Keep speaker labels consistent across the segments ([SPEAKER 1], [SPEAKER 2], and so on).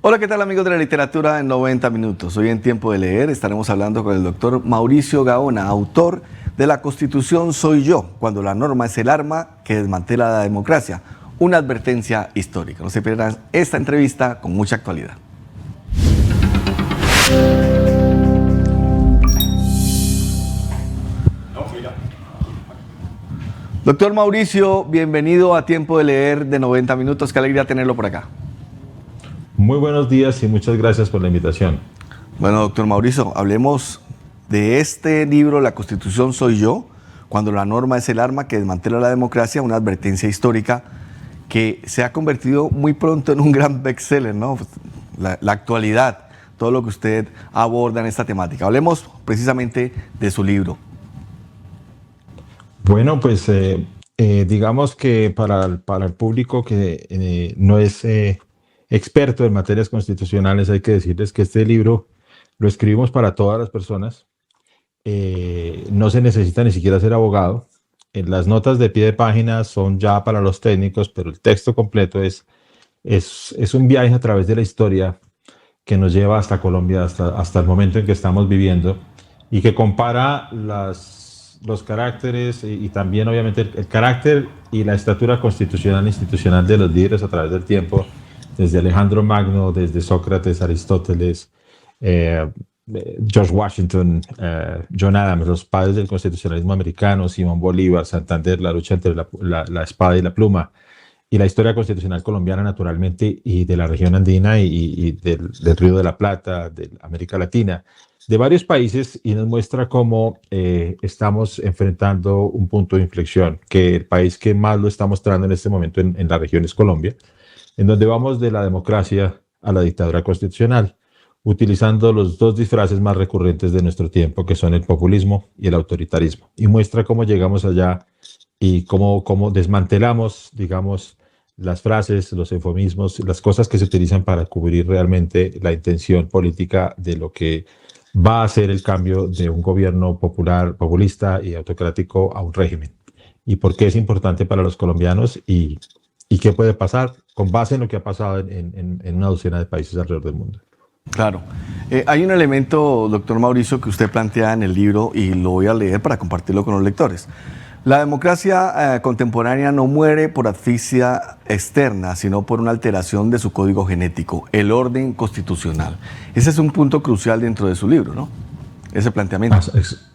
[SPEAKER 1] Hola, ¿qué tal amigos de la literatura en 90 minutos? Hoy en Tiempo de Leer estaremos hablando con el doctor Mauricio Gaona, autor de La Constitución soy yo, cuando la norma es el arma que desmantela la democracia. Una advertencia histórica. No se pierdan esta entrevista con mucha actualidad. Doctor Mauricio, bienvenido a Tiempo de Leer de 90 minutos. Qué alegría tenerlo por acá.
[SPEAKER 2] Muy buenos días y muchas gracias por la invitación.
[SPEAKER 1] Bueno, doctor Mauricio, hablemos de este libro, La Constitución soy yo, cuando la norma es el arma que desmantela la democracia, una advertencia histórica que se ha convertido muy pronto en un gran bestseller, ¿no? La actualidad, todo lo que usted aborda en esta temática. Hablemos precisamente de su libro.
[SPEAKER 2] Bueno, pues digamos que para el público que no es experto en materias constitucionales, hay que decirles que este libro lo escribimos para todas las personas. No se necesita ni siquiera ser abogado. Las notas de pie de página son ya para los técnicos, pero el texto completo es un viaje a través de la historia que nos lleva hasta Colombia, hasta el momento en que estamos viviendo, y que compara los caracteres y también obviamente el carácter y la estatura constitucional e institucional de los líderes a través del tiempo, desde Alejandro Magno, desde Sócrates, Aristóteles, George Washington, John Adams, los padres del constitucionalismo americano, Simón Bolívar, Santander, la lucha entre la espada y la pluma, y la historia constitucional colombiana naturalmente, y de la región andina y del Río de la Plata, de América Latina, de varios países, y nos muestra cómo estamos enfrentando un punto de inflexión, que el país que más lo está mostrando en este momento en la región es Colombia, en donde vamos de la democracia a la dictadura constitucional, utilizando los dos disfraces más recurrentes de nuestro tiempo, que son el populismo y el autoritarismo, y muestra cómo llegamos allá y cómo desmantelamos, digamos, las frases, los eufemismos, las cosas que se utilizan para cubrir realmente la intención política de lo que va a ser el cambio de un gobierno populista y autocrático a un régimen. Y por qué es importante para los colombianos y qué puede pasar con base en lo que ha pasado en una docena de países alrededor del mundo.
[SPEAKER 1] Claro. Hay un elemento, doctor Mauricio, que usted plantea en el libro y lo voy a leer para compartirlo con los lectores. La democracia contemporánea no muere por asfixia externa, sino por una alteración de su código genético, el orden constitucional. Ese es un punto crucial dentro de su libro, ¿no? Ese planteamiento.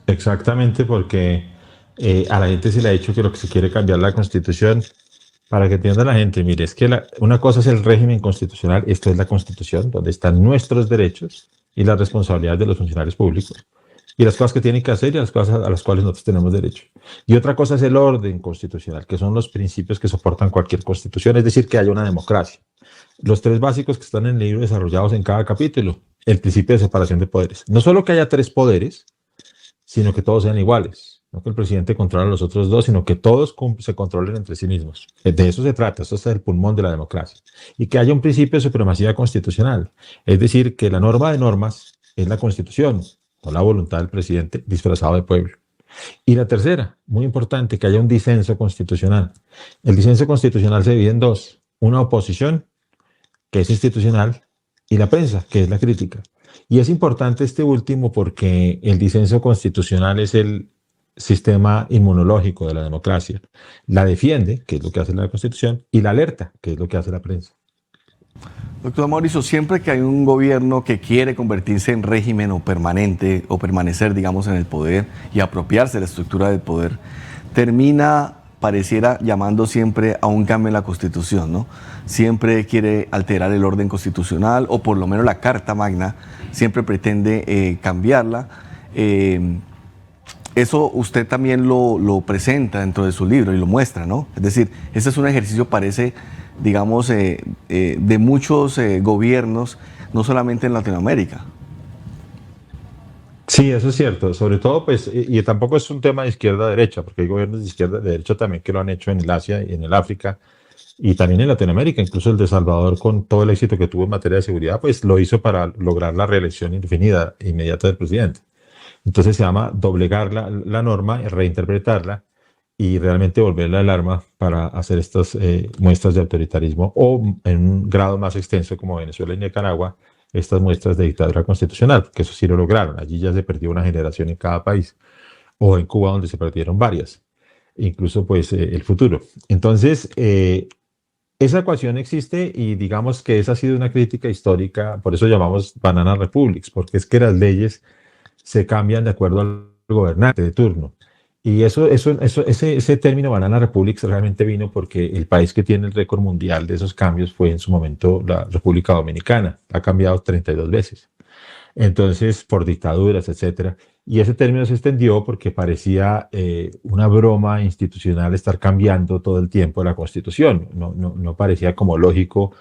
[SPEAKER 2] Exactamente, porque a la gente se le ha dicho que lo que se quiere cambiar la Constitución. Para que entienda la gente, mire, es que una cosa es el régimen constitucional, esto es la Constitución, donde están nuestros derechos y las responsabilidades de los funcionarios públicos, y las cosas que tienen que hacer y las cosas a las cuales nosotros tenemos derecho. Y otra cosa es el orden constitucional, que son los principios que soportan cualquier constitución, es decir, que haya una democracia. Los tres básicos que están en el libro desarrollados en cada capítulo: el principio de separación de poderes. No solo que haya tres poderes, sino que todos sean iguales. No que el presidente controle a los otros dos, sino que todos se controlen entre sí mismos. De eso se trata, eso es el pulmón de la democracia. Y que haya un principio de supremacía constitucional, es decir, que la norma de normas es la Constitución, o la voluntad del presidente disfrazado de pueblo. Y la tercera, muy importante, que haya un disenso constitucional. El disenso constitucional se divide en dos: una oposición, que es institucional, y la prensa, que es la crítica. Y es importante este último porque el disenso constitucional es el sistema inmunológico de la democracia. La defiende, que es lo que hace la Constitución, y la alerta, que es lo que hace la prensa.
[SPEAKER 1] Doctor Mauricio, siempre que hay un gobierno que quiere convertirse en régimen o permanente, o permanecer, digamos, en el poder y apropiarse de la estructura del poder, termina, pareciera, llamando siempre a un cambio en la Constitución, ¿no? Siempre quiere alterar el orden constitucional, o por lo menos la Carta Magna, siempre pretende cambiarla. Eso usted también lo presenta dentro de su libro y lo muestra, ¿no? Es decir, ese es un ejercicio, parece, digamos, de muchos gobiernos, no solamente en Latinoamérica.
[SPEAKER 2] Sí, eso es cierto. Sobre todo, pues, y tampoco es un tema de izquierda-derecha, porque hay gobiernos de izquierda-derecha también que lo han hecho en el Asia y en el África, y también en Latinoamérica. Incluso el de Salvador, con todo el éxito que tuvo en materia de seguridad, pues lo hizo para lograr la reelección indefinida inmediata del presidente. Entonces se llama doblegar la norma, reinterpretarla y realmente volver la alarma para hacer estas muestras de autoritarismo o en un grado más extenso como Venezuela y Nicaragua, estas muestras de dictadura constitucional, que eso sí lo lograron. Allí ya se perdió una generación en cada país, o en Cuba donde se perdieron varias, incluso pues el futuro. Entonces, esa ecuación existe y digamos que esa ha sido una crítica histórica, por eso llamamos Banana Republics, porque es que las leyes se cambian de acuerdo al gobernante de turno. Y ese término Banana Republics realmente vino porque el país que tiene el récord mundial de esos cambios fue en su momento la República Dominicana. Ha cambiado 32 veces. Entonces, por dictaduras, etcétera. Y ese término se extendió porque parecía una broma institucional estar cambiando todo el tiempo la constitución. No parecía como lógico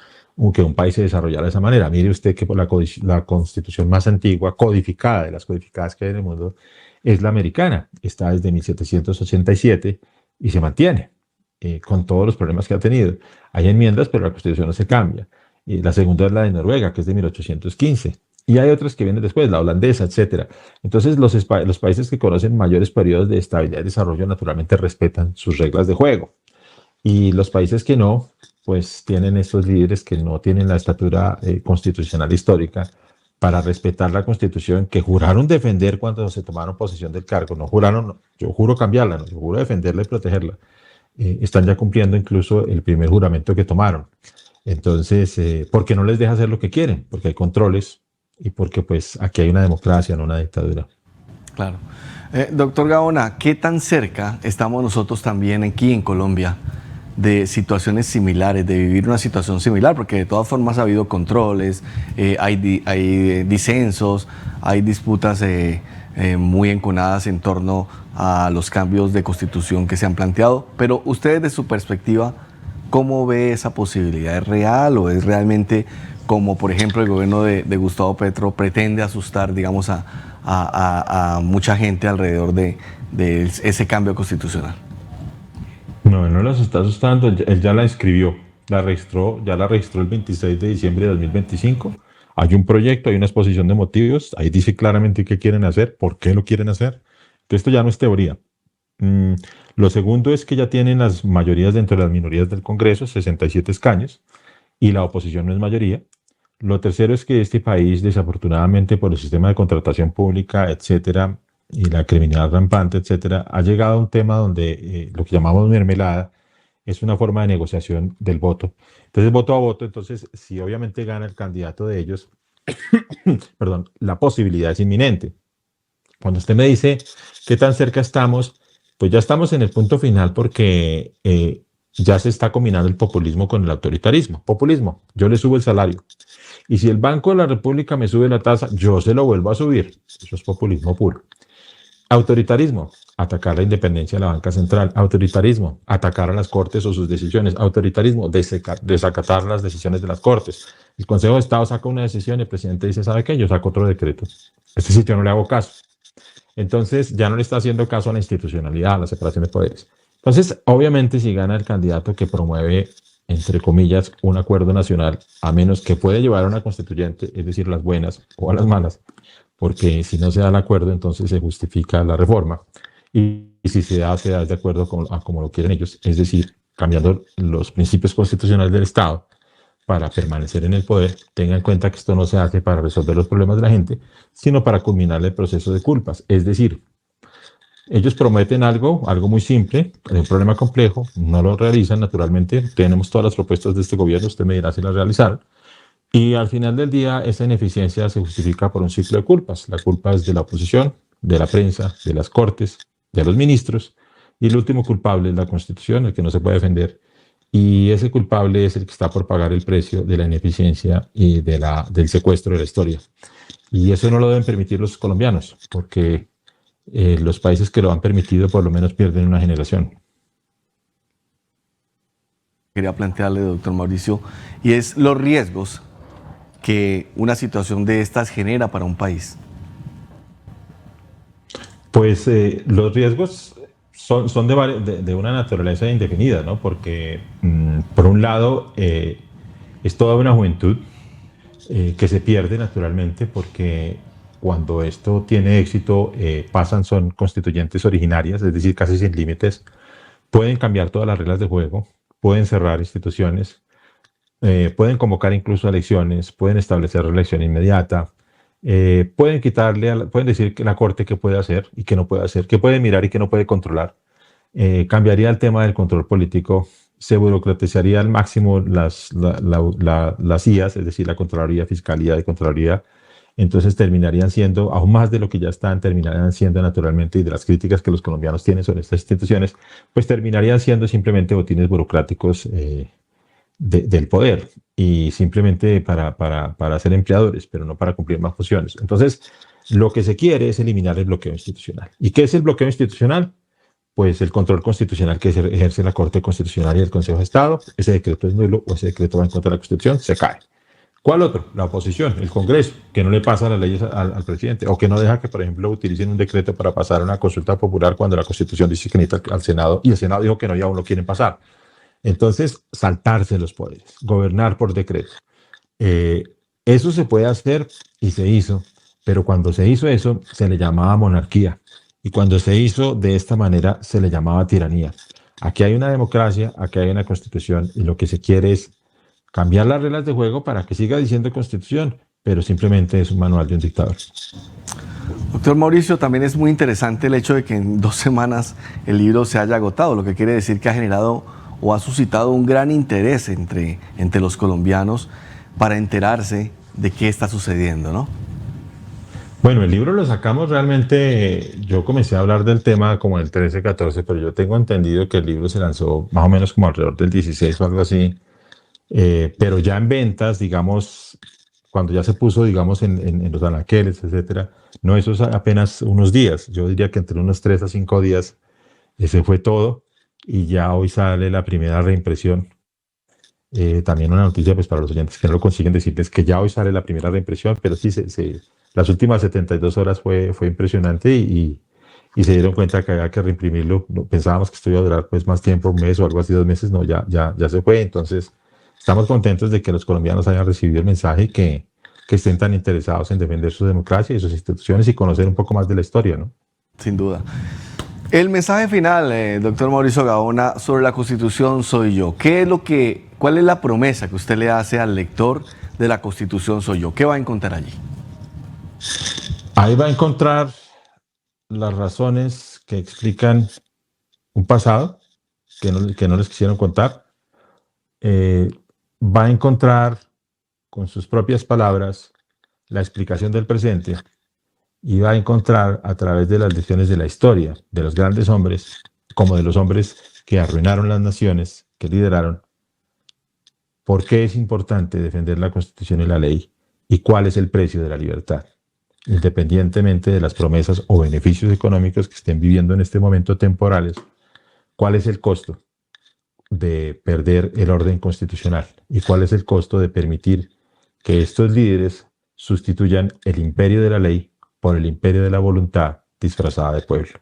[SPEAKER 2] que un país se desarrollara de esa manera. Mire usted que por la constitución más antigua, codificada, de las codificadas que hay en el mundo, es la americana. Está desde 1787 y se mantiene, con todos los problemas que ha tenido. Hay enmiendas, pero la constitución no se cambia. La segunda es la de Noruega, que es de 1815. Y hay otras que vienen después, la holandesa, etcétera. Entonces, los países que conocen mayores periodos de estabilidad y desarrollo naturalmente respetan sus reglas de juego. Y los países que no, pues tienen estos líderes que no tienen la estatura constitucional histórica para respetar la constitución que juraron defender cuando se tomaron posesión del cargo. No juraron, no, yo juro cambiarla, no, yo juro defenderla y protegerla. Están ya cumpliendo incluso el primer juramento que tomaron. Entonces, porque no les deja hacer lo que quieren, porque hay controles y porque pues aquí hay una democracia, no una dictadura.
[SPEAKER 1] Claro. Doctor Gaona, ¿qué tan cerca estamos nosotros también aquí en Colombia de situaciones similares, de vivir una situación similar? Porque de todas formas ha habido controles, hay disensos, hay disputas muy enconadas en torno a los cambios de constitución que se han planteado, pero usted desde su perspectiva, ¿cómo ve esa posibilidad? ¿Es real o es realmente como, por ejemplo, el gobierno de Gustavo Petro pretende asustar, digamos, a mucha gente alrededor de ese cambio constitucional?
[SPEAKER 2] No, él no las está asustando, él ya la escribió, ya la registró el 26 de diciembre de 2025. Hay un proyecto, hay una exposición de motivos, ahí dice claramente qué quieren hacer, por qué lo quieren hacer. Entonces, esto ya no es teoría. Mm, lo segundo es que ya tienen las mayorías dentro de las minorías del Congreso, 67 escaños, y la oposición no es mayoría. Lo tercero es que este país, desafortunadamente, por el sistema de contratación pública, etcétera, y la criminalidad rampante, etcétera, ha llegado a un tema donde lo que llamamos mermelada es una forma de negociación del voto. Entonces, voto a voto, entonces, si obviamente gana el candidato de ellos, perdón, la posibilidad es inminente. Cuando usted me dice qué tan cerca estamos, pues ya estamos en el punto final porque ya se está combinando el populismo con el autoritarismo. Populismo, yo le subo el salario. Y si el Banco de la República me sube la tasa, yo se lo vuelvo a subir. Eso es populismo puro. Autoritarismo, atacar la independencia de la banca central. Autoritarismo, atacar a las cortes o sus decisiones. Autoritarismo, desacatar las decisiones de las cortes. El Consejo de Estado saca una decisión y el presidente dice, ¿sabe qué? Yo saco otro decreto. Este sitio no le hago caso. Entonces ya no le está haciendo caso a la institucionalidad, a la separación de poderes. Entonces, obviamente, si gana el candidato que promueve, entre comillas, un acuerdo nacional, a menos que puede llevar a una constituyente, es decir, las buenas o a las malas, porque si no se da el acuerdo, entonces se justifica la reforma. Y si se da de acuerdo a como lo quieren ellos, es decir, cambiando los principios constitucionales del Estado para permanecer en el poder. Tenga en cuenta que esto no se hace para resolver los problemas de la gente, sino para culminar el proceso de culpas. Es decir, ellos prometen algo muy simple, un problema complejo, no lo realizan naturalmente. Tenemos todas las propuestas de este gobierno, usted me dirá si las realizaron. Y al final del día, esa ineficiencia se justifica por un ciclo de culpas. La culpa es de la oposición, de la prensa, de las cortes, de los ministros. Y el último culpable es la Constitución, el que no se puede defender. Y ese culpable es el que está por pagar el precio de la ineficiencia y del secuestro de la historia. Y eso no lo deben permitir los colombianos, porque los países que lo han permitido por lo menos pierden una generación.
[SPEAKER 1] Quería plantearle, doctor Mauricio, y es los riesgos que una situación de estas genera para un país.
[SPEAKER 2] Pues los riesgos son de una naturaleza indefinida, ¿no? Porque, por un lado, es toda una juventud que se pierde naturalmente, porque cuando esto tiene éxito, son constituyentes originarias, es decir, casi sin límites, pueden cambiar todas las reglas de juego, pueden cerrar instituciones, pueden convocar incluso elecciones, pueden establecer reelección inmediata, pueden pueden decir que la Corte qué puede hacer y qué no puede hacer, qué puede mirar y qué no puede controlar. Cambiaría el tema del control político, se burocratizaría al máximo las IAS, es decir, la Contraloría, Fiscalía y Contraloría. Entonces terminarían siendo, aún más de lo que ya están, terminarían siendo naturalmente, y de las críticas que los colombianos tienen sobre estas instituciones, pues terminarían siendo simplemente botines burocráticos del poder y simplemente para ser empleadores, pero no para cumplir más funciones. Entonces, lo que se quiere es eliminar el bloqueo institucional. ¿Y qué es el bloqueo institucional? Pues el control constitucional que ejerce la Corte Constitucional y el Consejo de Estado. Ese decreto es nulo o ese decreto va en contra de la Constitución, se cae. ¿Cuál otro? La oposición, el Congreso, que no le pasa las leyes al presidente o que no deja que, por ejemplo, utilicen un decreto para pasar una consulta popular cuando la Constitución dice que necesita al Senado y el Senado dijo que no y aún lo quieren pasar. Entonces, saltarse los poderes, gobernar por decreto. Eso se puede hacer y se hizo, pero cuando se hizo eso se le llamaba monarquía y cuando se hizo de esta manera se le llamaba tiranía. Aquí hay una democracia, aquí hay una constitución y lo que se quiere es cambiar las reglas de juego para que siga diciendo constitución, pero simplemente es un manual de un dictador.
[SPEAKER 1] Doctor Mauricio, también es muy interesante el hecho de que en 2 semanas el libro se haya agotado, lo que quiere decir que ha generado o ha suscitado un gran interés entre los colombianos para enterarse de qué está sucediendo, ¿no?
[SPEAKER 2] Bueno, el libro lo sacamos realmente, yo comencé a hablar del tema como el 13, 14, pero yo tengo entendido que el libro se lanzó más o menos como alrededor del 16 o algo así, pero ya en ventas, digamos, cuando ya se puso, digamos, en los anaqueles, etcétera, no, eso es apenas unos días, yo diría que entre unos 3 a 5 días, ese fue todo, y ya hoy sale la primera reimpresión. También una noticia pues para los oyentes que no lo consiguen decirles que ya hoy sale la primera reimpresión, pero sí, las últimas 72 horas fue impresionante y se dieron cuenta que había que reimprimirlo. Pensábamos que esto iba a durar pues más tiempo, un mes o algo así, 2 meses, no, ya se fue. Entonces, estamos contentos de que los colombianos hayan recibido el mensaje y que estén tan interesados en defender su democracia y sus instituciones y conocer un poco más de la historia, ¿no?
[SPEAKER 1] Sin duda. El mensaje final, doctor Mauricio Gaona, sobre la Constitución soy yo. ¿Cuál es la promesa que usted le hace al lector de la Constitución soy yo? ¿Qué va a encontrar allí?
[SPEAKER 2] Ahí va a encontrar las razones que explican un pasado que no les quisieron contar. Va a encontrar con sus propias palabras la explicación del presente y va a encontrar a través de las lecciones de la historia de los grandes hombres, como de los hombres que arruinaron las naciones, que lideraron, por qué es importante defender la Constitución y la ley y cuál es el precio de la libertad, independientemente de las promesas o beneficios económicos que estén viviendo en este momento temporales, cuál es el costo de perder el orden constitucional y cuál es el costo de permitir que estos líderes sustituyan el imperio de la ley por el imperio de la voluntad disfrazada de pueblo.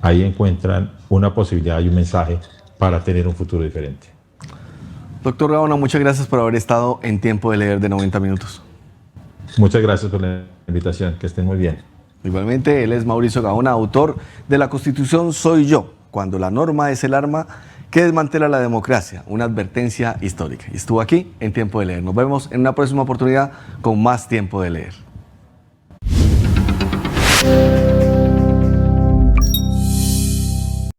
[SPEAKER 2] Ahí encuentran una posibilidad y un mensaje para tener un futuro diferente.
[SPEAKER 1] Doctor Gaona, muchas gracias por haber estado en Tiempo de Leer de 90 minutos.
[SPEAKER 2] Muchas gracias por la invitación, que estén muy bien.
[SPEAKER 1] Igualmente, él es Mauricio Gaona, autor de La Constitución soy yo, cuando la norma es el arma que desmantela la democracia, una advertencia histórica. Y estuvo aquí en Tiempo de Leer. Nos vemos en una próxima oportunidad con más Tiempo de Leer.